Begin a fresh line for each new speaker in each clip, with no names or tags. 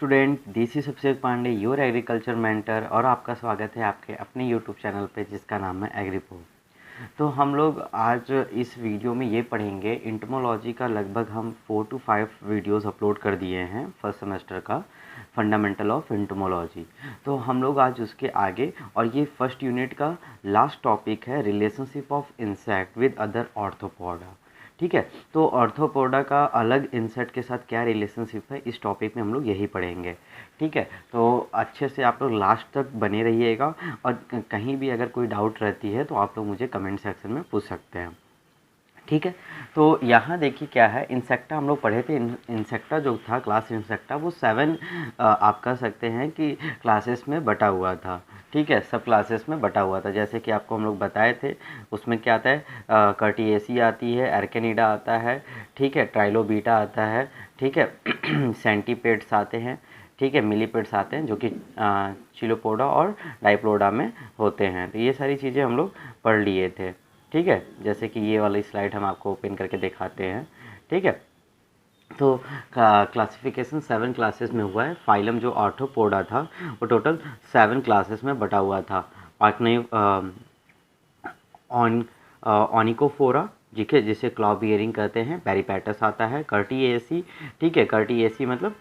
Student this is Abhishek Pandey your agriculture mentor और आपका स्वागत है आपके अपने यूट्यूब चैनल पे जिसका नाम है एग्रीपो। तो हम लोग आज इस वीडियो में ये पढ़ेंगे इंटमोलॉजी का लगभग हम 4 to 5 वीडियोस अपलोड कर दिए हैं फर्स्ट सेमेस्टर का फंडामेंटल ऑफ इंटमोलॉजी। तो हम लोग आज उसके आगे और ये फर्स्ट यूनिट का लास्ट टॉपिक है relationship of insect with other arthropoda. ठीक है, तो ऑर्थोपोडा का अलग इंसेक्ट के साथ क्या रिलेशनशिप है इस टॉपिक में हम लोग यही पढ़ेंगे। ठीक है, तो अच्छे से आप लोग लास्ट तक बने रहिएगा और कहीं भी अगर कोई डाउट रहती है तो आप लोग मुझे कमेंट सेक्शन में पूछ सकते हैं। ठीक है, तो यहाँ देखिए क्या है, इंसेक्टा हम लोग पढ़े थे। इंसेक्टा जो था क्लास इंसेक्टा वो 7 आप कह सकते हैं कि क्लासेस में बटा हुआ था। ठीक है, सब क्लासेस में बटा हुआ था जैसे कि आपको हम लोग बताए थे। उसमें क्या आता है, कर्टिएसी आती है, एर्केनिडा आता है, ठीक है, ट्राइलोबीटा आता है, ठीक है सेंटीपेड्स आते हैं, ठीक है, मिलीपेड्स आते हैं जो कि चिलोपोडा और डाइप्लोडा में होते हैं। तो ये सारी चीज़ें हम लोग पढ़ लिए थे। ठीक है, जैसे कि ये वाली स्लाइड हम आपको ओपन करके दिखाते हैं। ठीक है, तो क्लासिफिकेशन 7 क्लासेस में हुआ है। फाइलम जो आर्थ्रोपोडा था वो टोटल 7 क्लासेस में बटा हुआ था। ऑनिकोफोरा, ठीक है, जिसे क्लॉ बियरिंग कहते हैं। पेरिपेटस आता है। कर्टिएसी, ठीक है, कर्टिएसी मतलब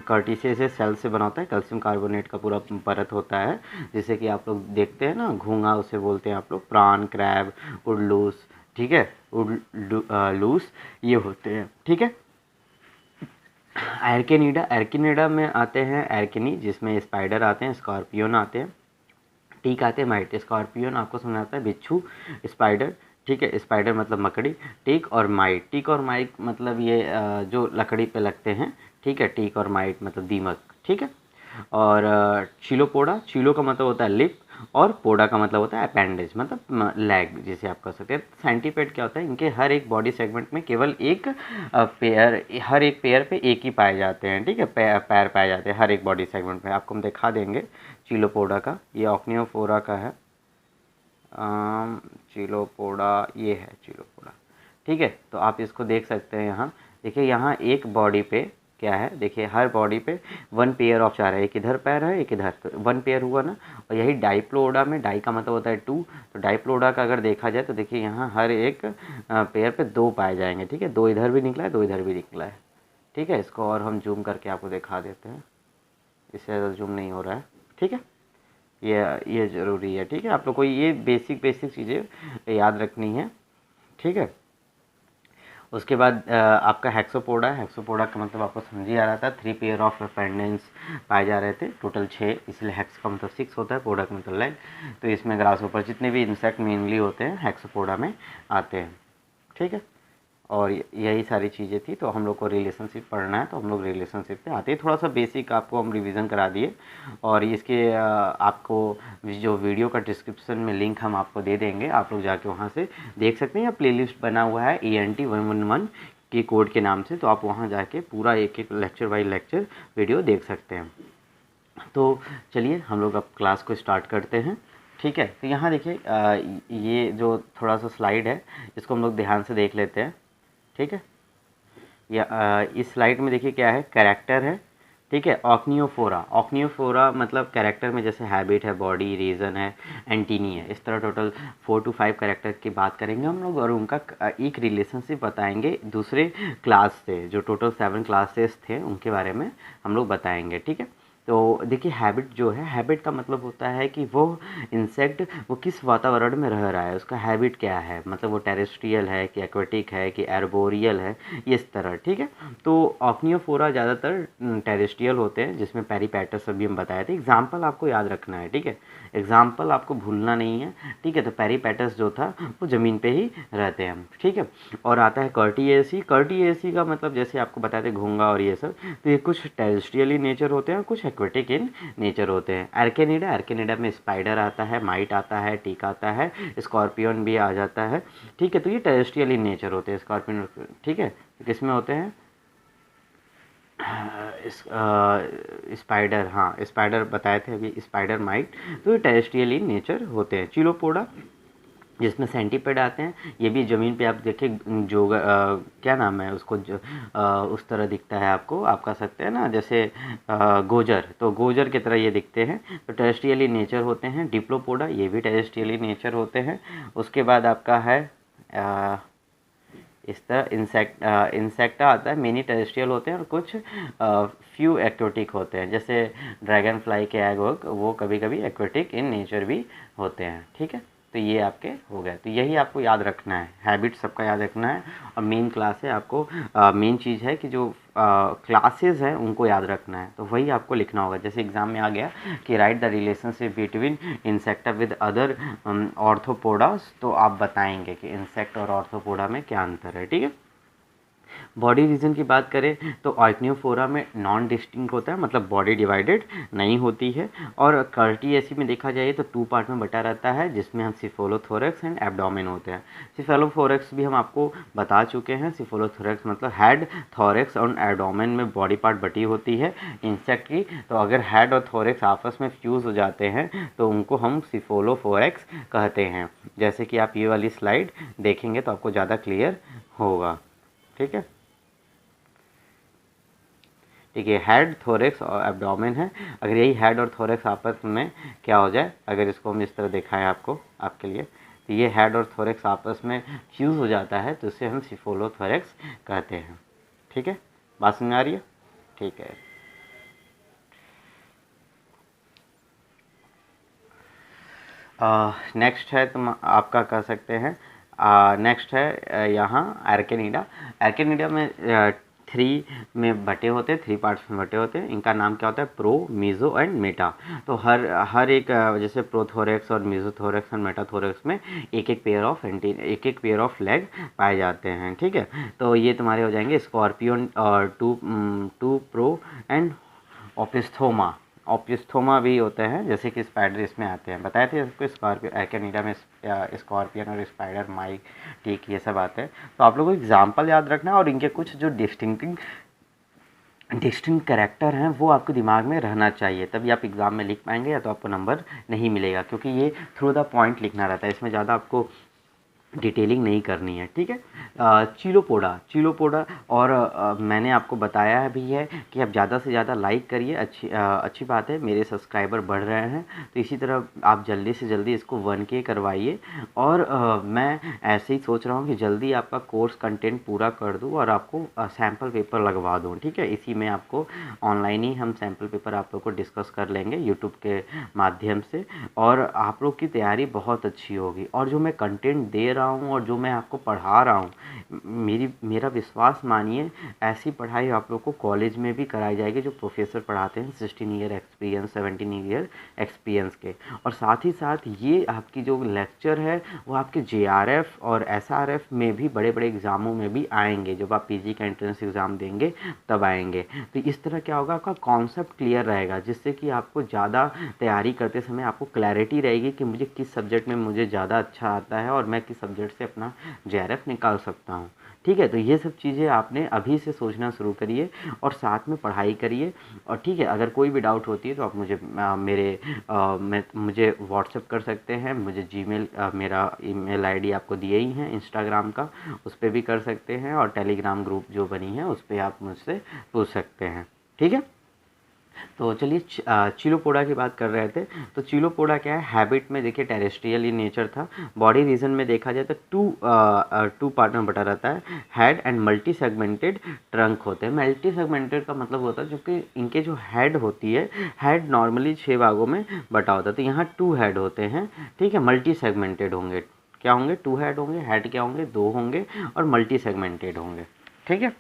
कर्टिसे से सेल से बना होता है। कैल्शियम कार्बोनेट का पूरा परत होता है जिसे कि आप लोग देखते हैं ना, घोंगा उसे बोलते हैं आप लोग। प्राण, क्रैब, उडलूस, ठीक है, लूस ये होते हैं। ठीक है, एर्किनिडा में आते हैं एर्किनी, जिसमें स्पाइडर आते हैं, स्कॉर्पियन आते हैं, टीक आते हैं, माइट। स्कॉर्पियन आपको समझाता है बिच्छू, स्पाइडर, ठीक है, स्पाइडर मतलब मकड़ी, टीक और माइट। टीक और माइट मतलब ये जो लकड़ी पे लगते हैं, ठीक है, टीक और माइट मतलब दीमक। ठीक है, और चिलोपोडा, चिलो का मतलब होता है लिप और पोडा का मतलब होता है अपेंडेज मतलब लेग, जिसे आप कह सकते हैं। सेंटीपेड क्या होता है, इनके हर एक बॉडी सेगमेंट में केवल एक पेयर, हर एक पेयर पे एक ही पाए जाते हैं। ठीक है, पैर पाए जाते हैं हर एक बॉडी सेगमेंट में। आपको हम दिखा देंगे चिलोपोडा का, ये ऑक्नियोफोरा का है। चिलोपोडा ये है चिलोपोडा। ठीक है, तो आप इसको देख सकते हैं। यहाँ देखिए, यहाँ एक बॉडी पे क्या है, देखिए हर बॉडी पे 1 पेयर ऑफ 4 है। एक इधर पैर है, एक इधर, तो 1 पेयर हुआ ना। और यही डाइप्लोडा में, डाई का मतलब होता है 2, तो डाइप्लोडा का अगर देखा जाए तो देखिए यहाँ हर एक पेयर पे 2 पाए जाएंगे। ठीक है, 2 इधर भी निकला है, 2 इधर भी निकला है। ठीक है, इसको और हम जूम करके आपको दिखा देते हैं, इससे ज़्यादा जूम नहीं हो रहा है। ठीक है, ये ज़रूरी है। ठीक है, आप लोग को ये बेसिक चीज़ें याद रखनी है। ठीक है, उसके बाद आपका हेक्सोपोडा है। हेक्सोपोडा का मतलब आपको समझ ही आ रहा था, 3 पेयर ऑफ अपेंडेंस पाए जा रहे थे, टोटल 6, इसलिए हेक्स का मतलब 6 होता है, पोडा का मतलब लेग। तो इसमें ग्रासहोपर जितने भी इंसेक्ट मेनली होते हैं हेक्सोपोडा में आते हैं। ठीक है, और यही सारी चीज़ें थी। तो हम लोग को रिलेशनशिप पढ़ना है तो हम लोग रिलेशनशिप पे आते हैं। थोड़ा सा बेसिक आपको हम रिवीजन करा दिए, और इसके आपको जो वीडियो का डिस्क्रिप्शन में लिंक हम आपको दे देंगे, आप लोग जाके वहाँ से देख सकते हैं। या प्लेलिस्ट बना हुआ है ENT111 के कोड के नाम से, तो आप वहाँ जाके पूरा एक एक लेक्चर बाई लेक्चर वीडियो देख सकते हैं। तो चलिए हम लोग अब क्लास को स्टार्ट करते हैं। ठीक है, तो यहाँ देखिए ये जो थोड़ा सा स्लाइड है इसको हम लोग ध्यान से देख लेते हैं। ठीक है, या इस स्लाइड में देखिए क्या है, कैरेक्टर है। ठीक है, ऑक्नियोफोरा, ऑक्नियोफोरा मतलब कैरेक्टर में जैसे हैबिट है, बॉडी, रीजन है, एंटीनी है, इस तरह टोटल 4 to 5 कैरेक्टर की बात करेंगे हम लोग, और उनका एक रिलेशनशिप बताएंगे दूसरे क्लास से। जो टोटल 7 क्लासेस थे उनके बारे में हम लोग बताएंगे। ठीक है, तो देखिए हैबिट जो है, हैबिट का मतलब होता है कि वो इंसेक्ट वो किस वातावरण में रह रहा है, उसका हैबिट क्या है, मतलब वो टेरेस्ट्रियल है कि एक्वेटिक है कि एर्बोरियल है, इस तरह। ठीक है, तो ऑक्नियोफोरा ज़्यादातर टेरेस्ट्रियल होते हैं, जिसमें पेरिपेटस अभी हम बताए थे। एग्जाम्पल आपको याद रखना है। ठीक है, एग्जाम्पल आपको भूलना नहीं है। ठीक है, तो पेरिपेटस जो था वो ज़मीन पे ही रहते हैं। ठीक है, और आता है कर्टिएसी। कर्टिएसी का मतलब जैसे आपको बताए थे घोंगा और ये सब, तो ये कुछ टेरेस्ट्रियल इन नेचर होते हैं, कुछ एक्वेटिक इन नेचर होते हैं। एर्केनिडा, एर्केनिडा में स्पाइडर आता है, माइट आता है, टीक आता है, स्कॉर्पियन भी आ जाता है। ठीक है, तो ये टेरेस्ट्रियल इन नेचर होते हैं स्कॉर्पियन। ठीक है, तो किस में होते हैं, स्पाइडर, हाँ स्पाइडर बताए थे अभी, स्पाइडर, माइट, तो ये टेरेस्ट्रियल इन नेचर होते हैं। चिलोपोडा जिसमें सेंटीपेड आते हैं। ये भी ज़मीन पे आप देखिए जो क्या नाम है उसको, जो उस तरह दिखता है आपको, आप कह सकते हैं ना जैसे गोजर, तो गोजर की तरह ये दिखते हैं। तो टेरेस्ट्रियल इन नेचर होते हैं। डिप्लोपोडा ये भी टेरेस्ट्रियल इन नेचर होते हैं। उसके बाद आपका है इस तरह इंसेक्टा आता है। मेनी टेरेस्ट्रियल होते हैं और कुछ फ्यू एक्वेटिक होते हैं, जैसे ड्रैगन फ्लाई के एग वो कभी कभी एक्वेटिक इन नेचर भी होते हैं। ठीक है, तो ये आपके हो गए। तो यही आपको याद रखना है, हैबिट सबका याद रखना है। और मेन क्लास है आपको, मेन चीज़ है कि जो क्लासेस हैं उनको याद रखना है, तो वही आपको लिखना होगा। जैसे एग्जाम में आ गया कि write the relationship between insecta with other arthropods, तो आप बताएंगे कि इंसेक्ट और ऑर्थोपोडा में क्या अंतर है। ठीक है, बॉडी रीजन की बात करें तो आर्कनियोफोरा में नॉन डिस्टिंक्ट होता है, मतलब बॉडी डिवाइडेड नहीं होती है। और कर्टिएसी में देखा जाए तो 2 पार्ट में बटा रहता है, जिसमें हम सिफोलोथोरैक्स एंड एब्डोमेन होते हैं। सिफेलोथोरैक्स भी हम आपको बता चुके हैं। सिफोलोथोरैक्स मतलब हेड, थोरैक्स और एब्डोमेन में बॉडी पार्ट बटी होती है इंसेक्ट की। तो अगर हेड और थोरैक्स आपस में फ्यूज़ हो जाते हैं तो उनको हम सिफोलोथोरैक्स कहते हैं। जैसे कि आप ये वाली स्लाइड देखेंगे तो आपको ज़्यादा क्लियर होगा। ठीक है, ठीक है, हेड, थोरैक्स और एब्डोमेन है। अगर यही हेड और थोरैक्स आपस में क्या हो जाए, अगर इसको हम इस तरह दिखाएं आपको, आपके लिए, तो ये हेड और थोरैक्स आपस में फ्यूज़ हो जाता है तो इसे हम सिफोलोथोरैक्स कहते हैं। ठीक है, बात समझ आ रही है? ठीक है, नेक्स्ट है तुम आपका कह सकते हैं, नेक्स्ट है यहाँ एर्केनिडा। एर्केनिडा में 3 में बटे होते हैं, 3 पार्ट्स में बटे होते हैं। इनका नाम क्या होता है, प्रो, मीज़ो एंड मेटा। तो हर एक जैसे प्रोथोरैक्स और मीज़ोथोरैक्स और मेटाथोरैक्स में एक एक पेयर ऑफ लेग पाए जाते हैं। ठीक है, तो ये तुम्हारे हो जाएंगे स्कॉर्पियन और टू प्रो एंड ओपिस्थोमा। ओपिस्थोमा भी होते हैं, जैसे कि स्पाइडर इसमें आते हैं, बताए थे आपको। स्कॉर्पियो एर्केनिडा में स्कॉर्पियन और स्पाइडर, माइक, टीक, ये सब आते हैं। तो आप लोगों को एग्जाम्पल याद रखना है और इनके कुछ जो डिस्टिंक्ट कैरेक्टर हैं वो आपके दिमाग में रहना चाहिए, तभी आप एग्ज़ाम में लिख पाएंगे, या तो आपको नंबर नहीं मिलेगा, क्योंकि ये थ्रू द पॉइंट लिखना रहता है, इसमें ज़्यादा आपको डिटेलिंग नहीं करनी है। ठीक है, चिलोपोडा और मैंने आपको बताया भी है कि आप ज़्यादा से ज़्यादा लाइक करिए। अच्छी बात है, मेरे सब्सक्राइबर बढ़ रहे हैं, तो इसी तरह आप जल्दी से जल्दी इसको 1K करवाइए। और मैं ऐसे ही सोच रहा हूँ कि जल्दी आपका कोर्स कंटेंट पूरा कर दूँ और आपको सैम्पल पेपर लगवा दूँ। ठीक है, इसी में आपको ऑनलाइन ही हम सैम्पल पेपर आप लोग को डिस्कस कर लेंगे यूट्यूब के माध्यम से, और आप लोग की तैयारी बहुत अच्छी होगी। और जो मैं कंटेंट दे रहा हूँ और जो मैं आपको पढ़ा रहा हूँ, मेरा विश्वास मानिए, ऐसी पढ़ाई आप लोग को कॉलेज में भी कराई जाएगी, जो प्रोफेसर पढ़ाते हैं 16 ईयर एक्सपीरियंस, 17 ईयर एक्सपीरियंस के। और साथ ही साथ ये आपकी जो लेक्चर है वो आपके JRF और SRF में भी, बड़े बड़े एग्ज़ामों में भी आएंगे, जब आप PG का एंट्रेंस एग्ज़ाम देंगे तब आएंगे। तो इस तरह क्या होगा, आपका कॉन्सेप्ट क्लियर रहेगा, जिससे कि आपको ज़्यादा तैयारी करते समय आपको क्लैरिटी रहेगी कि मुझे किस सब्जेक्ट में मुझे ज़्यादा अच्छा आता है और मैं किस सब्जेक्ट से अपना JRF निकाल सकता हूँ। ठीक है, तो ये सब चीज़ें आपने अभी से सोचना शुरू करिए और साथ में पढ़ाई करिए। और ठीक है, अगर कोई भी डाउट होती है तो आप मुझे व्हाट्सएप कर सकते हैं। मुझे जीमेल, मेरा ईमेल आईडी आपको दिए ही हैं, इंस्टाग्राम का, उस पर भी कर सकते हैं, और टेलीग्राम ग्रुप जो बनी है उस पर आप मुझसे पूछ सकते हैं। ठीक है, तो चलिए चिलोपोडा की बात कर रहे थे। तो चिलोपोडा क्या है, हैबिट में देखिए टेरेस्ट्रियल इन नेचर था। बॉडी रीजन में देखा जाए तो टू पार्ट में बटा रहता है, head and multi segmented trunk होते हैं। मल्टी सेगमेंटेड का मतलब होता है क्योंकि इनके जो हेड होती है, हेड नॉर्मली 6 भागों में बटा होता है, तो यहाँ 2 हेड होते हैं। ठीक है, मल्टी सेगमेंटेड होंगे, क्या होंगे, 2 हेड होंगे, हेड क्या होंगे, 2 होंगे, और मल्टी सेगमेंटेड होंगे। ठीक है,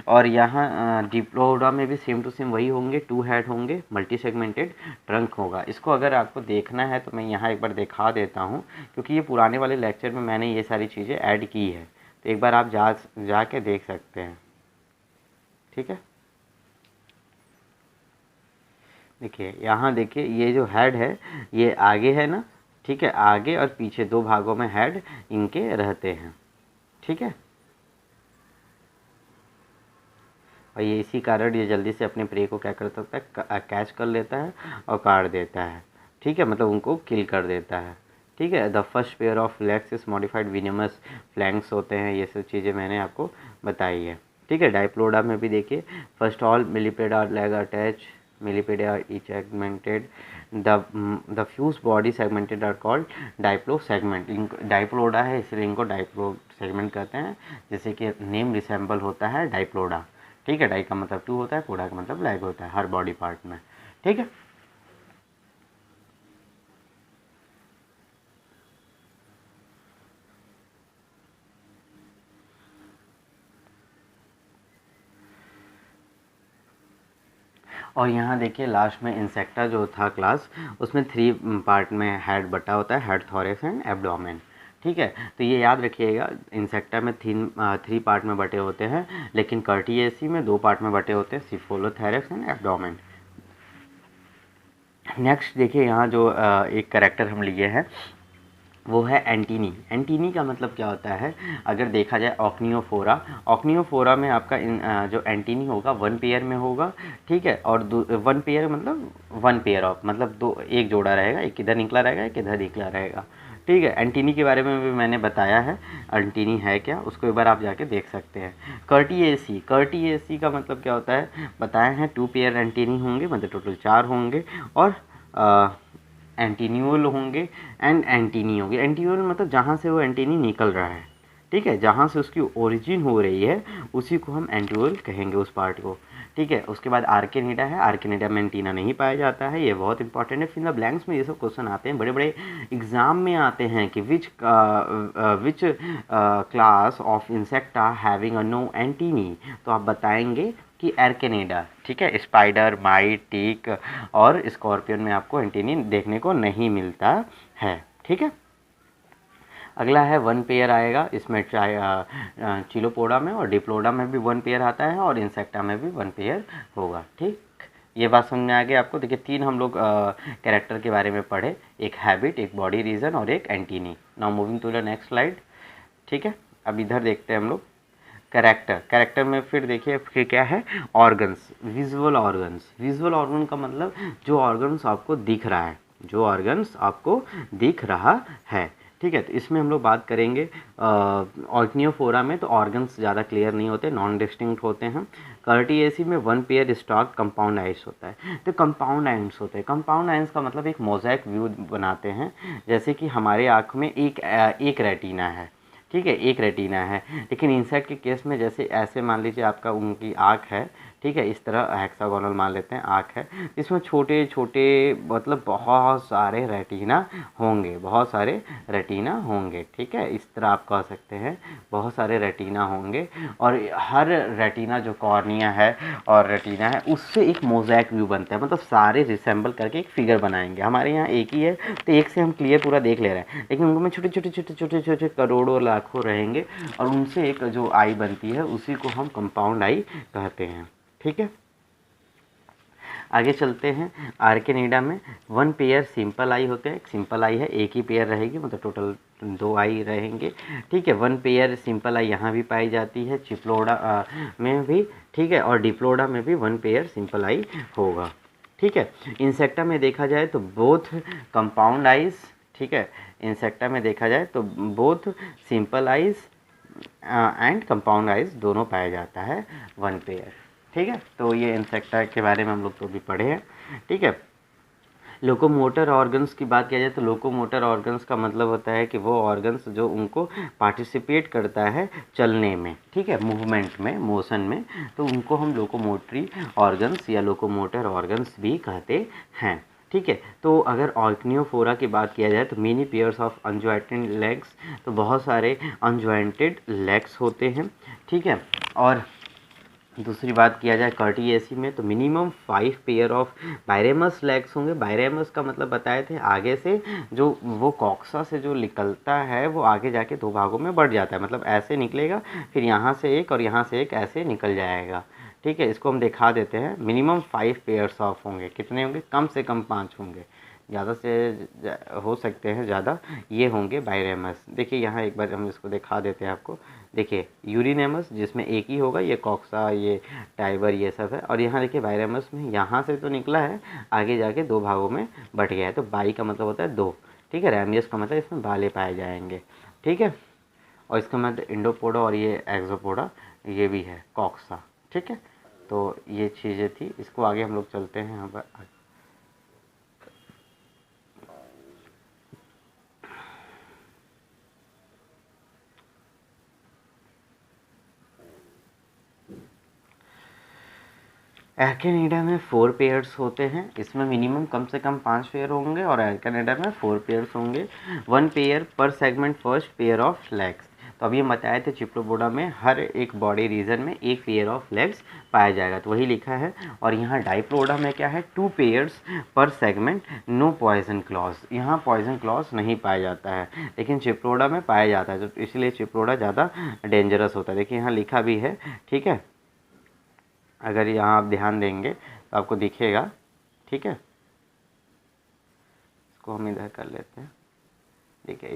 और यहाँ डिप्लोडा में भी सेम टू सेम वही होंगे, 2 हेड होंगे, मल्टी सेगमेंटेड ट्रंक होगा। इसको अगर आपको देखना है तो मैं यहाँ एक बार दिखा देता हूँ, क्योंकि ये पुराने वाले लेक्चर में मैंने ये सारी चीज़ें ऐड की है, तो एक बार आप जाके देख सकते हैं। ठीक है, देखिए यहाँ देखिए, ये जो हेड है ये आगे है ना, ठीक है, आगे और पीछे 2 भागों में हेड इनके रहते हैं। ठीक है, और ये इसी कारण ये जल्दी से अपने प्रे को क्या कर सकता है, कैच कर लेता है और काट देता है। ठीक है, मतलब उनको किल कर देता है। ठीक। ठीक है। The first pair of legs is modified venomous flanks होते हैं, ये सब चीज़ें मैंने आपको बताई है, ठीक है। डाइप्लोडा में भी देखिए, first all millipede are leg attach, millipede are each segmented, the fuse body segmented are called diplo segment. इनको डाइप्लोडा है इसलिए इनको डाइप्लो सेगमेंट कहते हैं, जैसे कि नेम रिसेंबल होता है डाइप्लोडा, ठीक है। डाई का मतलब 2 होता है, प्लोडा का मतलब लेग होता है हर बॉडी पार्ट में, ठीक है। और यहाँ देखिए लास्ट में इंसेक्टा जो था क्लास, उसमें 3 पार्ट में हेड बटा होता है, हेड, थॉरैक्स एंड एब्डोमेन, ठीक है। तो ये याद रखिएगा, इंसेक्टा में 3 पार्ट में बटे होते हैं, लेकिन कर्टिएसी में 2 पार्ट में बटे होते हैं, सिफोलोथैरेक्स एंड एब्डोमेन। नेक्स्ट देखिए यहाँ जो एक कैरेक्टर हम लिए हैं वो है एंटीनी। एंटीनी का मतलब क्या होता है, अगर देखा जाए ऑक्नियोफोरा, ऑक्नियोफोरा में आपका जो एंटीनी होगा 1 पेयर में होगा, ठीक है। और 1 पेयर मतलब 1 पेयर ऑफ मतलब 2, एक जोड़ा रहेगा, एक इधर निकला रहेगा, एक इधर निकला रहेगा, ठीक है। एंटीनी के बारे में भी मैंने बताया है, एंटीनी है क्या उसको एक बार आप जाके देख सकते हैं। कर्टिएसी, कर्टिएसी का मतलब क्या होता है बताए हैं, 2 पेयर एंटीनी होंगे, मतलब टोटल 4 होंगे, और एंटीन्यूल होंगे एंड एंटीनी होंगे। एंटीन्यूल मतलब जहाँ से वो एंटीनी निकल रहा है, ठीक है, जहाँ से उसकी ओरिजिन हो रही है उसी को हम एंटीन्यूल कहेंगे, उस पार्ट को, ठीक है। उसके बाद आर्केनिडा है, आर्केनिडा में एंटीना नहीं पाया जाता है, ये बहुत इंपॉर्टेंट है। फिर द ब्लैंक्स में ये सब क्वेश्चन आते हैं, बड़े बड़े एग्जाम में आते हैं कि which class of Insecta having a no antennae, तो आप बताएंगे कि एर्केनेडा, ठीक है। स्पाइडर, माइट, टिक और स्कॉर्पियन में आपको एंटीनी देखने को नहीं मिलता है, ठीक है। अगला है 1 पेयर आएगा, इसमें चिलोपोडा में और डिप्लोडा में भी 1 पेयर आता है, और इंसेक्टा में भी 1 पेयर होगा, ठीक। ये बात समझ में आ गई आपको। देखिए 3 हम लोग कैरेक्टर के बारे में पढ़े, एक हैबिट, एक बॉडी रीजन और एक antennae. Now moving to the next slide, ठीक है। अब इधर देखते हैं हम लोग कैरेक्टर। कैरेक्टर में फिर देखिए फिर क्या है, organs, visual organs. Visual organ का मतलब जो ऑर्गन्स आपको दिख रहा है, जो ऑर्गन्स आपको दिख रहा है, ठीक है। तो इसमें हम लोग बात करेंगे ऑर्गनियोफोरा में तो ऑर्गन्स ज़्यादा क्लियर नहीं होते, नॉन डिस्टिंक्ट होते हैं। कर्टिएसी में 1 पेयर स्टॉक कंपाउंड आइस होता है। तो कंपाउंड आइंस होते हैं, कंपाउंड आइंस का मतलब एक मोज़ेक व्यू बनाते हैं, जैसे कि हमारे आँख में एक रेटिना है, ठीक है, एक रेटिना है। लेकिन इंसेक्ट के केस में जैसे ऐसे मान लीजिए आपका उनकी आँख है, ठीक है, इस तरह हेक्सागोनल मान लेते हैं आँख है, इसमें छोटे छोटे मतलब बहुत सारे रेटिना होंगे, बहुत सारे रेटिना होंगे, ठीक है। इस तरह आप कह सकते हैं बहुत सारे रेटिना होंगे, और हर रेटिना जो कॉर्निया है और रेटिना है उससे एक मोज़ेक व्यू बनता है, मतलब सारे रिसेंबल करके एक फिगर बनाएंगे। हमारे यहाँ एक ही है तो एक से हम क्लियर पूरा देख ले रहे हैं, लेकिन उनमें छोटे छोटे छोटे छोटे छोटे करोड़ों लाखों रहेंगे, और उनसे एक जो आई बनती है उसी को हम कंपाउंड आई कहते हैं, ठीक है। आगे चलते हैं। आर्केनिडा में 1 पेयर सिंपल आई होते हैं, एक सिंपल आई है, एक ही पेयर रहेगी, मतलब टोटल 2 आई रहेंगे, ठीक है। 1 पेयर सिंपल आई यहाँ भी पाई जाती है, चिप्लोडा में भी, ठीक है, और डिप्लोडा में भी 1 पेयर सिंपल आई होगा, ठीक है। इंसेक्टा में देखा जाए तो बोथ कंपाउंड आइज, ठीक है, इंसेक्टा में देखा जाए तो both simple eyes and compound eyes दोनों पाया जाता है 1 पेयर, ठीक है। तो ये इंसेक्टा के बारे में हम लोग तो भी पढ़े हैं, ठीक है। लोकोमोटर ऑर्गन्स की बात किया जाए तो लोकोमोटर ऑर्गन्स का मतलब होता है कि वो ऑर्गन्स जो उनको पार्टिसिपेट करता है चलने में, ठीक है, मूवमेंट में, मोशन में, तो उनको हम लोकोमोटरी ऑर्गन्स या लोकोमोटर ऑर्गन्स भी कहते हैं, ठीक है। तो अगर ऑर्गनियोफोरा की बात किया जाए तो मेनी पेयर्स ऑफ अनजॉइंटेड लेग्स, तो बहुत सारे अनजॉइंटेड लेग्स होते हैं, ठीक है। और दूसरी बात किया जाए कर्टिएसी में तो मिनिमम 5 पेयर ऑफ बायरेमस लेग्स होंगे। बायरेमस का मतलब बताए थे आगे से जो वो कॉक्सा से जो निकलता है वो आगे जाके 2 भागों में बढ़ जाता है, मतलब ऐसे निकलेगा, फिर यहाँ से एक और यहाँ से एक ऐसे निकल जाएगा, ठीक है। इसको हम दिखा देते हैं। मिनिमम 5 पेयर्स ऑफ होंगे, कितने होंगे, कम से कम 5 होंगे, ज़्यादा से हो सकते हैं ज़्यादा, ये होंगे बायरेमस। देखिए यहाँ एक बार हम इसको दिखा देते हैं आपको। देखिए यूरिनेमस जिसमें एक ही होगा, ये कॉक्सा, ये टाइबर, ये सब है, और यहाँ देखिए बायरेमस में यहाँ से तो निकला है, आगे जाके 2 भागों में बट गया है, तो बाई का मतलब होता है 2, ठीक है। रैमियस का मतलब इसमें बालें पाए जाएंगे, ठीक है। और इसका मतलब इंडोपोडा और ये एक्सोपोडा ये भी है कॉक्सा, ठीक है। तो ये चीज़ें थी, इसको आगे हम लोग चलते हैं यहाँ पर। एर्केनिडा में 4 पेयर्स होते हैं, इसमें मिनिमम कम से कम 5 पेयर होंगे और एर्केनिडा में 4 पेयर्स होंगे, 1 पेयर पर segment first pair of legs. तो अभी हम बताए थे चिप्लोपोडा में हर एक बॉडी रीजन में एक पेयर ऑफ लेग्स पाया जाएगा, तो वही लिखा है। और यहाँ डाइप्लोडा में क्या है, 2 पेयर्स पर सेगमेंट, नो पॉइजन क्लॉज, यहाँ पॉइजन क्लॉज नहीं पाया जाता है, लेकिन चिप्लोडा में पाया जाता है, तो इसलिए चिप्लोडा ज़्यादा डेंजरस होता है। देखिए यहाँ लिखा भी है, ठीक है। अगर यहाँ आप ध्यान देंगे तो आपको दिखेगा, ठीक है। इसको हम इधर कर लेते हैं। देखिए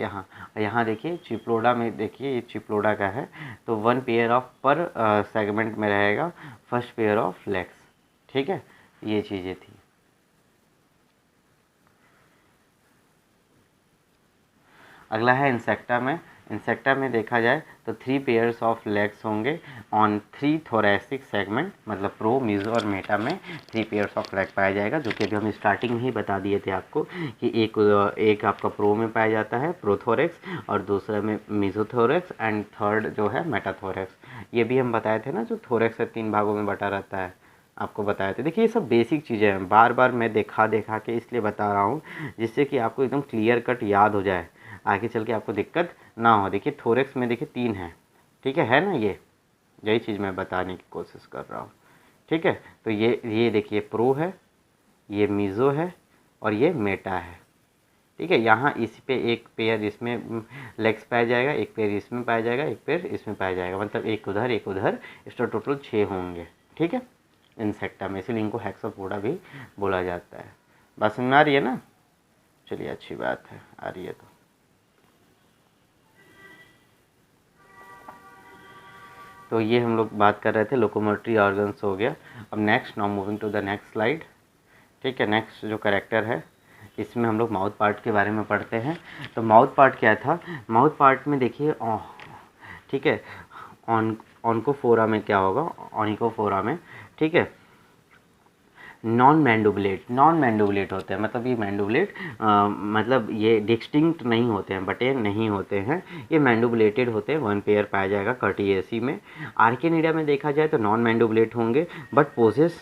यहाँ देखिए चिप्लोडा में, देखिए ये चिप्लोडा का है, तो 1 पेयर ऑफ पर सेगमेंट में रहेगा फर्स्ट पेयर ऑफ लेग्स, ठीक है। ये चीज़ें थी। अगला है इंसेक्टा में। इंसेक्टा में देखा जाए तो 3 पेयर्स ऑफ लेग्स होंगे ऑन 3 थोरेसिक सेगमेंट, मतलब प्रो, मीजो और मेटा में 3 पेयर्स ऑफ लेग पाया जाएगा, जो कि अभी हम स्टार्टिंग में ही बता दिए थे आपको कि एक आपका प्रो में पाया जाता है प्रोथोरेक्स, और दूसरा में मीजोथोरेक्स, एंड थर्ड जो है मेटाथोरेक्स। ये भी हम बताए थे ना, जो थोरेक्स 3 भागों में बटा रहता है, आपको बताए थे। देखिए ये सब बेसिक चीज़ें हैं, बार बार मैं दिखा के इसलिए बता रहा हूँ जिससे कि आपको एकदम क्लियर कट याद हो जाए, आगे चल के आपको दिक्कत ना हो। देखिए थोरेक्स में देखिए 3 है, ठीक है ना। ये यही चीज़ मैं बताने की कोशिश कर रहा हूँ, ठीक है। तो ये देखिए प्रो है, ये मीज़ो है और ये मेटा है, ठीक है। यहाँ इस पे एक पेयर इसमें लेग्स पाया जाएगा, एक पेयर इसमें पाया जाएगा, एक पेयर इसमें पाया जाएगा, मतलब एक उधर एक उधर, इसका टोटल 6 होंगे, ठीक है, इंसेक्टा में। इसीलिए इनको हेक्सापोडा भी बोला जाता है। बात समझ में आ रही है ना? चलिए अच्छी बात है, आ रही है। तो ये हम लोग बात कर रहे थे लोकोमोटरी ऑर्गन्स हो गया। अब next, now moving to the next slide, ठीक है। नेक्स्ट जो कैरेक्टर है इसमें हम लोग माउथ पार्ट के बारे में पढ़ते हैं। तो माउथ पार्ट क्या था, माउथ पार्ट में देखिए ठीक है, ऑनकोफोरा में क्या होगा, ऑनिकोफोरा में, ठीक है, नॉन मैंडुबुलेट होते हैं, मतलब ये मैंडुबुलेट मतलब ये डिस्टिंक्ट नहीं होते हैं, बटे नहीं होते हैं, ये मैंडुबुलेटेड होते हैं। 1 पेयर पाया जाएगा कर्टिएसी में। आर्केनिडा में देखा जाए तो नॉन मैंडुबुलेट होंगे बट पोजेस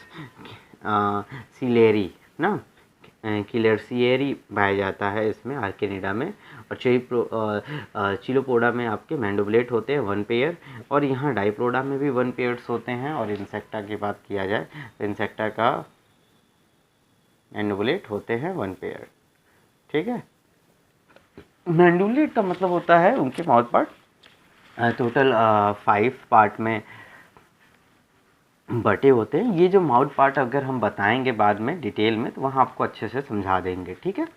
सिलेरी ना, किलर्सिएरी पाया जाता है इसमें आर्केनिडा में। और चिलोपोडा में आपके मैंडुबुलेट होते हैं 1 पेयर, और यहाँ डाइप्लोडा में भी 1 पेयर्स होते हैं। और इंसेक्टा की बात किया जाए तो इंसेक्टा का मैंडुबुलेट होते हैं 1 पेयर, ठीक है। मैंडुबुलेट का मतलब होता है उनके माउथ पार्ट टोटल 5 पार्ट में बटे होते हैं। ये जो माउथ पार्ट अगर हम बताएंगे बाद में डिटेल में तो वहाँ आपको अच्छे से समझा देंगे, ठीक है।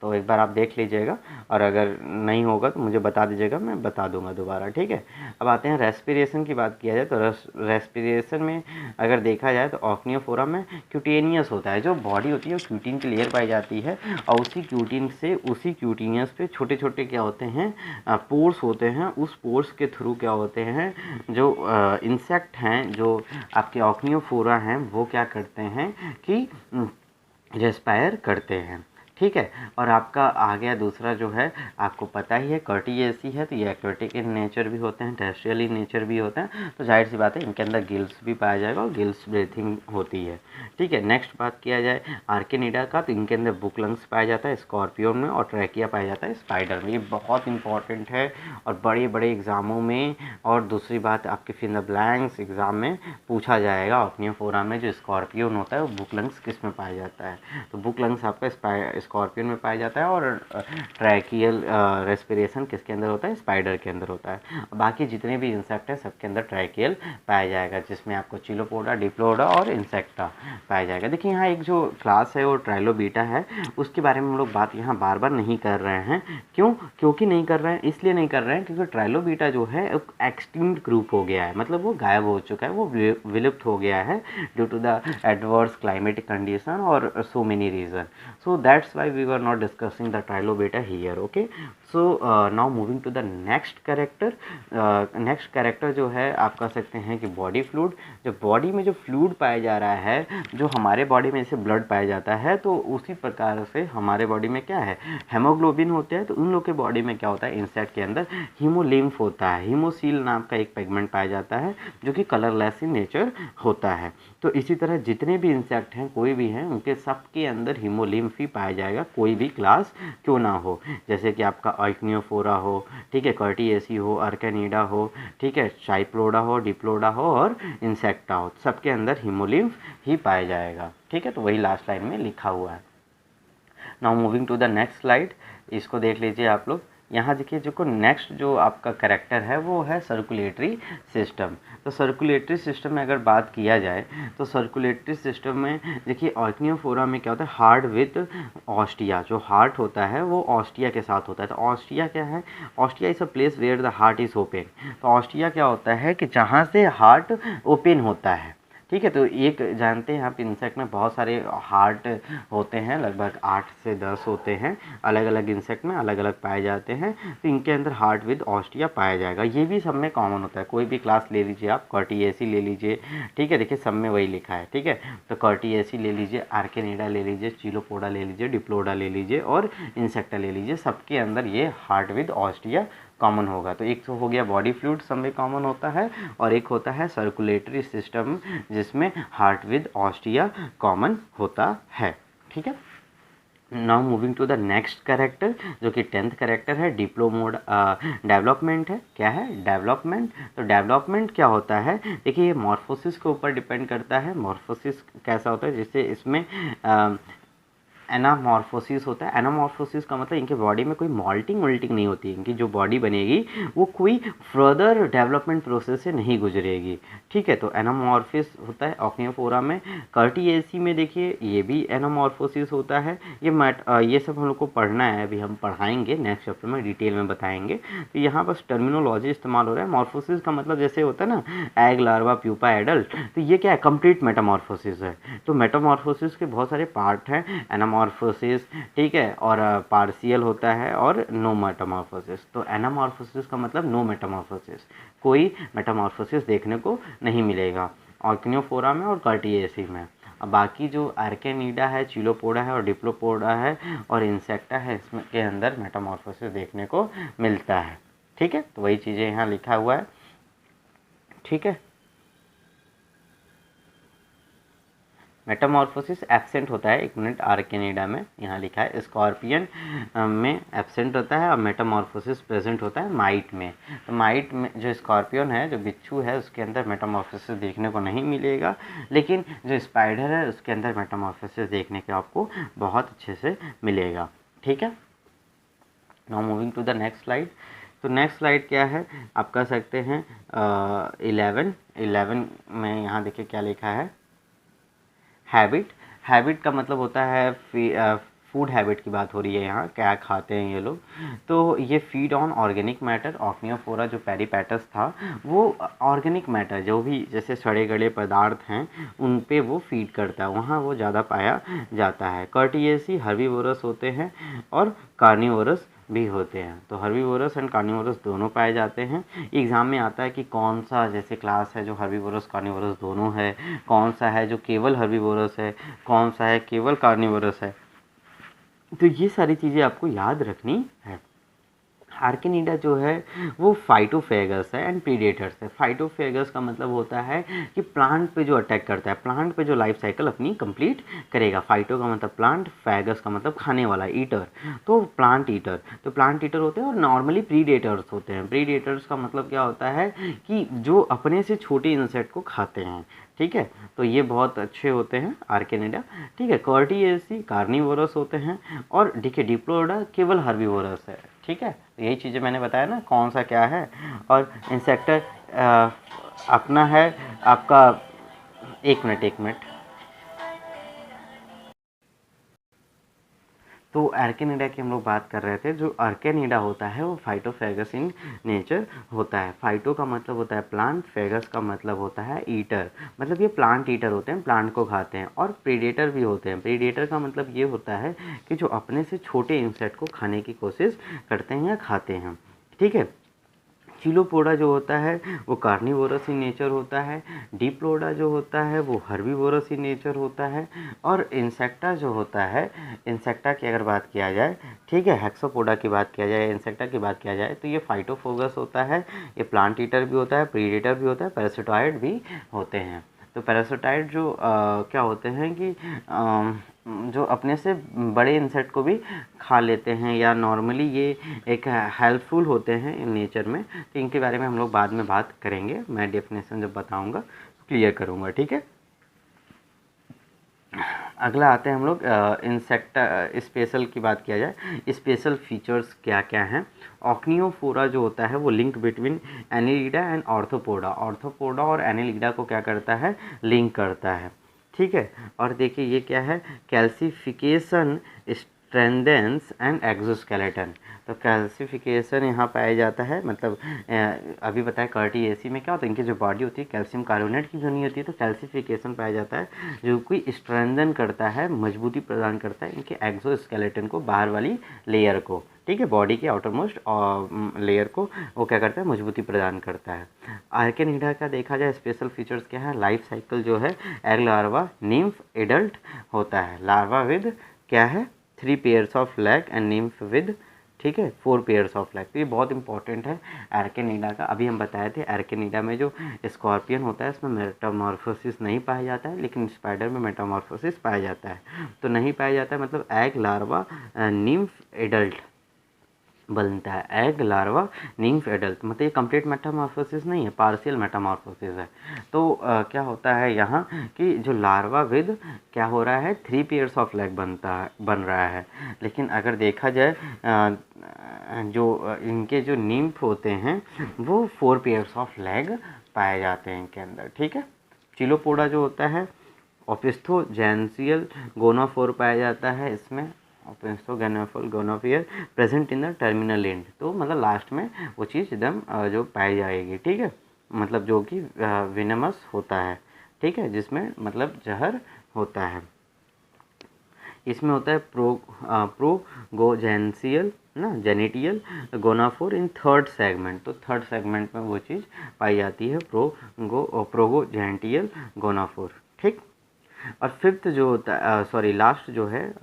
तो एक बार आप देख लीजिएगा, और अगर नहीं होगा तो मुझे बता दीजिएगा, मैं बता दूंगा दोबारा, ठीक है। अब आते हैं रेस्पिरेशन की बात किया जाए तो रेस्पिरेशन में अगर देखा जाए तो ऑक्नियोफोरा में क्यूटेनियस होता है, जो बॉडी होती है वो क्यूटीन की लेयर पाई जाती है, और उसी क्यूटीन से उसी क्यूटीनियस पे छोटे छोटे क्या होते हैं, पोर्स होते हैं। उस पोर्स के थ्रू क्या होते हैं, जो इंसेक्ट हैं, जो आपके ऑक्नियोफोरा हैं, वो क्या करते हैं कि रेस्पायर करते हैं, ठीक है। और आपका आ गया दूसरा जो है, आपको पता ही है कर्टिएसी है, तो ये एक्वेटिक इन नेचर भी होते हैं, टेरेस्ट्रियल इन नेचर भी होते हैं। तो जाहिर सी बात है इनके अंदर गिल्स भी पाया जाएगा और गिल्स ब्रीथिंग होती है, ठीक है। नेक्स्ट बात किया जाए आर्केनिडा का, तो इनके अंदर बुक लंग्स पाया जाता है स्कॉर्पियन में, और ट्रैकिया पाया जाता है स्पाइडर में। ये बहुत इंपॉर्टेंट है और बड़े बड़े एग्जामों में, और दूसरी बात आपके फिल द ब्लैंक्स एग्जाम में पूछा जाएगा, ऑक्नियोफोरा में जो स्कॉर्पियन होता है वो बुक लंग्स किस में पाया जाता है। तो बुक लंग्स आपका स्कॉर्पियन में पाया जाता है, और ट्रैकियल रेस्पिरेशन किसके अंदर होता है, स्पाइडर के अंदर होता है। बाकी जितने भी इंसेक्ट हैं सबके अंदर ट्रैकियल पाया जाएगा, जिसमें आपको चिलोपोडा, डिप्लोडा और इंसेक्टा पाया जाएगा। देखिए यहाँ एक जो क्लास है वो ट्राइलोबीटा है, उसके बारे में हम लोग बात यहाँ बार बार नहीं कर रहे हैं। क्योंकि नहीं कर रहे हैं, इसलिए नहीं कर रहे हैं क्योंकि ट्राइलोबीटा जो है एक एक्सटिंक्ट ग्रुप हो गया है, मतलब वो गायब हो चुका है, वो विलुप्त हो गया है due to the adverse climatic condition और so many reason. So that's that's why we were not discussing the trilobita here. Okay, so now moving to the next character. Next character जो है आप कह सकते हैं कि बॉडी फ्लूइड। जो body में जो फ्लूइड पाया जा रहा है, जो हमारे बॉडी में जैसे ब्लड पाया जाता है, तो उसी प्रकार से हमारे बॉडी में क्या है, हेमोग्लोबिन होते हैं। तो उन लोग के बॉडी में क्या होता है, इंसेक्ट के अंदर हीमोलिम्फ होता है, हीमोसील नाम का एक पिगमेंट पाया जाता है जो कि कलरलेस इन नेचर होता है। तो इसी तरह जितने भी इंसेक्ट हैं, कोई भी हैं, उनके सबके अंदर हीमोलिम्फ ही पाया जाएगा, कोई भी क्लास क्यों ना हो। जैसे कि आपका आइक्नियोफोरा हो, ठीक है, कर्टिएसी हो, अर्केनिडा हो, ठीक है, साइप्लोडा हो, डिप्लोडा हो और इंसेक्टा हो, सबके अंदर हीमोलिम्फ ही पाया जाएगा। ठीक है, तो वही लास्ट लाइन में लिखा हुआ है। Now moving to the next slide, इसको देख लीजिए आप लोग। यहाँ देखिए जो नेक्स्ट जो आपका कैरेक्टर है वो है सर्कुलेटरी सिस्टम। तो सर्कुलेटरी सिस्टम में अगर बात किया जाए तो सर्कुलेटरी सिस्टम में देखिए आइक्नियोफोरा में क्या होता है, हार्ट विद ऑस्टिया। जो हार्ट होता है वो ऑस्टिया के साथ होता है। तो ऑस्टिया क्या है, ostia is a place where the heart is open. तो ऑस्टिया क्या होता है कि जहाँ से हार्ट ओपन होता है। ठीक है, तो एक जानते हैं आप, इंसेक्ट में बहुत सारे हार्ट होते हैं, लगभग 8 से 10 होते हैं, अलग अलग इंसेक्ट में अलग अलग पाए जाते हैं। तो इनके अंदर हार्ट विद ऑस्टिया पाया जाएगा। ये भी सब में कॉमन होता है। कोई भी क्लास ले लीजिए आप, कर्टिएसी ले लीजिए, ठीक है, देखिए सब में वही लिखा है। ठीक है, तो कर्टिएसी ले लीजिए, आर्केनिडा ले लीजिए, चिलोपोडा ले लीजिए, डिप्लोडा ले लीजिए और इंसेक्टा ले लीजिए, सबके अंदर ये हार्ट विद ऑस्टिया कॉमन होगा। तो एक तो हो गया बॉडी फ्लूइड, सब में कॉमन होता है, और एक होता है सर्कुलेटरी सिस्टम जिसमें हार्ट विद ऑस्टिया कॉमन होता है। ठीक है, now moving to the next character जो कि 10th कैरेक्टर है, डिप्लोमोड डेवलपमेंट है। क्या है, डेवलपमेंट। तो डेवलपमेंट क्या होता है, देखिए ये मॉर्फोसिस के ऊपर डिपेंड करता है। मॉर्फोसिस कैसा होता है, जैसे इसमें एनामॉर्फोसिस होता है। एनामॉर्फोसिस का मतलब इनके बॉडी में कोई मॉल्टिंग वोल्टिंग नहीं होती। इनकी जो बॉडी बनेगी वो कोई फर्दर डेवलपमेंट प्रोसेस से नहीं गुजरेगी। ठीक है, तो एनामॉर्फिस होता है आइक्नियोफोरा में। कर्टिएसी में देखिए ये भी एनामॉर्फोसिस होता है। ये सब हम लोग को पढ़ना है, अभी हम पढ़ाएंगे नेक्स्ट चैप्टर में, डिटेल में बताएंगे। तो यहाँ बस टर्मिनोलॉजी इस्तेमाल हो रहा है। मॉर्फोसिस का मतलब जैसे होता है ना, एग, लार्वा, प्यूपा, एडल्ट, तो ये क्या है, कंप्लीट मेटामॉर्फोसिस है। तो मेटामॉर्फोसिस के बहुत सारे पार्ट हैं, एनामॉर्फोसिस, ठीक है, और पार्शियल होता है और नो मेटामॉर्फोसिस। तो एनामॉर्फोसिस का मतलब नो मेटामॉर्फोसिस, कोई मेटामॉर्फोसिस देखने को नहीं मिलेगा आइक्नियोफोरा में और कर्टिएसी में। अब बाकी जो आर्केनिडा है, चिलोपोडा है और डिप्लोपोडा है और इंसेक्टा है, इसमें के अंदर मेटामॉर्फोसिस देखने को मिलता है। ठीक है, तो वही चीज़ें यहाँ लिखा हुआ है। ठीक है, मेटामॉर्फोसिस एब्सेंट होता है, 1 मिनट, आर्केनिडा में यहाँ लिखा है। स्कॉर्पियन में एब्सेंट होता है और मेटामॉर्फोसिस प्रेजेंट होता है माइट में। तो माइट में जो स्कॉर्पियन है, जो बिच्छू है, उसके अंदर मेटामॉर्फोसिस देखने को नहीं मिलेगा, लेकिन जो स्पाइडर है उसके अंदर मेटामॉर्फोसिस देखने को आपको बहुत अच्छे से मिलेगा। ठीक है, now moving to the next slide. तो नेक्स्ट स्लाइड क्या है, आप कह सकते हैं 11 में यहाँ देखिए क्या लिखा है, हैबिट। हैबिट का मतलब होता है फूड हैबिट की बात हो रही है यहाँ, क्या खाते हैं ये लोग। तो ये फीड ऑन ऑर्गेनिक मैटर। आइक्नियोफोरा जो पेरिपेटस था वो ऑर्गेनिक मैटर, जो भी जैसे सड़े गले पदार्थ हैं उन पे वो फीड करता है, वहाँ वो ज़्यादा पाया जाता है। कर्टिएसी हर्बीवोरस होते हैं और कार्निवोरस भी होते हैं। तो हर्बीवोरस एंड कार्निवोरस दोनों पाए जाते हैं। एग्ज़ाम में आता है कि कौन सा जैसे क्लास है जो हर्बीवोरस कार्निवोरस दोनों है, कौन सा है जो केवल हर्बीवोरस है, कौन सा है केवल कार्निवोरस है। तो ये सारी चीज़ें आपको याद रखनी है। आर्केनिडा जो है वो फाइटोफेगस है एंड प्रीडेटर्स है। फाइटोफेगस का मतलब होता है कि प्लांट पे जो अटैक करता है, प्लांट पे जो लाइफ साइकिल अपनी कंप्लीट करेगा। फाइटो का मतलब प्लांट, फेगस का मतलब खाने वाला, ईटर, तो प्लांट ईटर। तो प्लांट ईटर होते हैं और नॉर्मली प्रीडेटर्स होते हैं। प्रीडेटर्स का मतलब क्या होता है कि जो अपने से छोटे इंसेक्ट को खाते हैं। ठीक है, तो ये बहुत अच्छे होते हैं आर्केनिडा। ठीक है, कर्टिएसी कार्निवोरस होते हैं और डिप्लोडा केवल हर्बीवोरस है। ठीक है, तो यही चीज़ें मैंने बताया ना कौन सा क्या है। और इंसेक्टर अपना है आपका, 1 मिनट। तो आर्केनिडा की हम लोग बात कर रहे थे। जो आर्केनिडा होता है वो फाइटोफेगस इन नेचर होता है। फाइटो का मतलब होता है प्लांट, फेगस का मतलब होता है ईटर, मतलब ये प्लांट ईटर होते हैं, प्लांट को खाते हैं। और प्रीडेटर भी होते हैं। प्रीडेटर का मतलब ये होता है कि जो अपने से छोटे इंसेक्ट को खाने की कोशिश करते हैं या खाते हैं। ठीक है। चिलोपोडा जो होता है वो कार्निवोरस इन नेचर होता है। डिप्लोडा जो होता है वो हर्बीवोरस इन नेचर होता है। और इंसेक्टा जो होता है, इंसेक्टा की अगर बात किया जाए, ठीक है, हेक्सोपोडा की बात किया जाए, इंसेक्टा की बात किया जाए, तो ये फाइटोफोगस होता है, ये प्लांट ईटर भी होता है, प्रीडेटर भी होता है, पैरासिटॉइड भी होते हैं। तो पैरासिटाइड जो क्या होते हैं कि जो अपने से बड़े इंसेक्ट को भी खा लेते हैं, या नॉर्मली ये एक हेल्पफुल होते हैं इन नेचर में। तो इनके बारे में हम लोग बाद में बात करेंगे, मैं डेफिनेशन जब बताऊंगा क्लियर करूंगा। ठीक है। अगला आते हैं हम लोग इंसेक्ट स्पेशल की बात किया जाए, स्पेशल फीचर्स क्या क्या हैं। ऑक्नियोफोरा जो होता है वो link between Annelida and arthropoda, arthropoda और एनिलिडा को क्या करता है, लिंक करता है। ठीक है। और देखिए ये क्या है, कैल्सिफिकेशन स्ट्रेंथेंस एंड एक्सोस्केलेटन। तो कैल्सिफिकेशन यहाँ पाया जाता है, मतलब अभी बताया कार्टिएसी में क्या होता है, इनकी जो बॉडी होती है कैल्शियम कार्बोनेट की बनी होती है, तो कैल्सिफिकेशन पाया जाता है जो कोई स्ट्रेंथन करता है, मजबूती प्रदान करता है इनके एक्सोस्केलेटन को, बाहर वाली लेयर को। ठीक है। बॉडी के आउटर मोस्ट लेयर को वो क्या करता है, मजबूती प्रदान करता है। आर्केनिडा का देखा जाए स्पेशल फीचर्स क्या है, लाइफ साइकिल जो है एग लार्वा निम्फ एडल्ट होता है। लार्वा विद क्या है, 3 pairs of leg and nymph with, ठीक है, 4 पेयर्स ऑफ लेग। तो ये बहुत इंपॉर्टेंट है आर्केनिडा का। अभी हम बताए थे आर्केनिडा में जो स्कॉर्पियन होता है इसमें मेटामॉर्फोसिस नहीं पाया जाता है, लेकिन स्पाइडर में मेटामॉर्फोसिस पाया जाता है। तो नहीं पाया जाता है मतलब एग लार्वा निम्फ एडल्ट बनता है, एग लार्वा निम्फ एडल्ट, मतलब ये कंप्लीट मेटामॉर्फोसिस नहीं है, पार्शियल मेटामॉर्फोसिस है। तो क्या होता है यहाँ कि जो लार्वा विद क्या हो रहा है, 3 पेयर्स ऑफ लेग बन रहा है। लेकिन अगर देखा जाए जो इनके जो निम्फ होते हैं वो 4 पेयर्स ऑफ लेग पाए जाते हैं इनके अंदर। ठीक है। चिलोपोडा जो होता है ओपिस्थोजेंसियल गोनाफोर पाया जाता है इसमें, gonophore present in the terminal end, तो मतलब लास्ट में वो चीज़ एकदम जो पाई जाएगी। ठीक है। मतलब जो कि विनमस होता है। ठीक है। जिसमें मतलब जहर होता है। इसमें होता है प्रोगोजेंसियल ना जेनिटियल गोनाफोर इन थर्ड सेगमेंट, तो थर्ड सेगमेंट में वो चीज़ पाई जाती है, प्रोगोजेंटियल गोनाफोर। ठीक। और फिफ्थ जो होता है सॉरी लास्ट जो है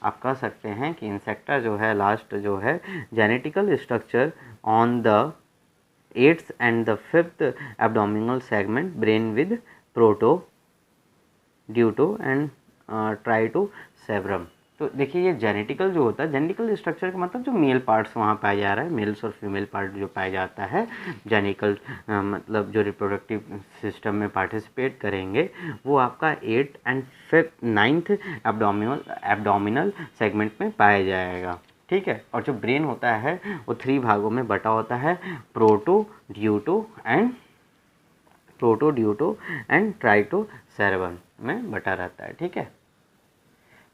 आप कह सकते हैं कि इंसेक्टा जो है लास्ट जो है genetical structure on the 8th and the 5th abdominal segment brain with proto deuto and tritocerebrum. तो देखिए ये जेनेटिकल जो होता है, जेनेटिकल स्ट्रक्चर का मतलब जो मेल पार्ट्स वहाँ पाया जा रहा है, मेल्स और फीमेल पार्ट जो पाया जाता है, जेनेटिकल मतलब जो रिप्रोडक्टिव सिस्टम में पार्टिसिपेट करेंगे वो आपका 8th and 9th abdominal segment में पाया जाएगा। ठीक है। और जो ब्रेन होता है वो 3 भागों में बटा होता है, प्रोटो ड्यूटो एंड ट्राइटोसेरेबन में बटा रहता है। ठीक है।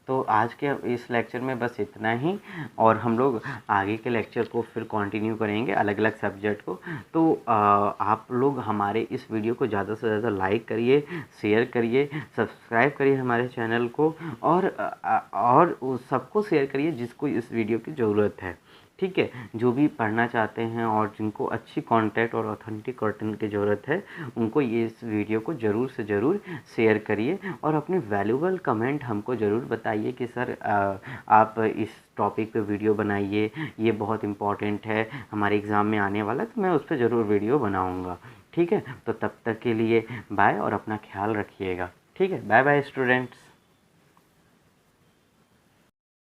तो आज के इस लेक्चर में बस इतना ही, और हम लोग आगे के लेक्चर को फिर कंटिन्यू करेंगे अलग अलग सब्जेक्ट को। तो आप लोग हमारे इस वीडियो को ज़्यादा से ज़्यादा लाइक करिए, शेयर करिए, सब्सक्राइब करिए हमारे चैनल को, और सबको शेयर करिए जिसको इस वीडियो की ज़रूरत है। ठीक है। जो भी पढ़ना चाहते हैं और जिनको अच्छी कॉन्टैक्ट और ऑथेंटिक कंटेंट की ज़रूरत है उनको ये इस वीडियो को ज़रूर से ज़रूर शेयर करिए, और अपने वैल्यूबल कमेंट हमको ज़रूर बताइए कि सर आप इस टॉपिक पे वीडियो बनाइए, ये बहुत इम्पॉर्टेंट है, हमारे एग्ज़ाम में आने वाला है, तो मैं उस पर ज़रूर वीडियो बनाऊँगा। ठीक है। तो तब तक के लिए बाय, और अपना ख्याल रखिएगा। ठीक है। Bye bye students.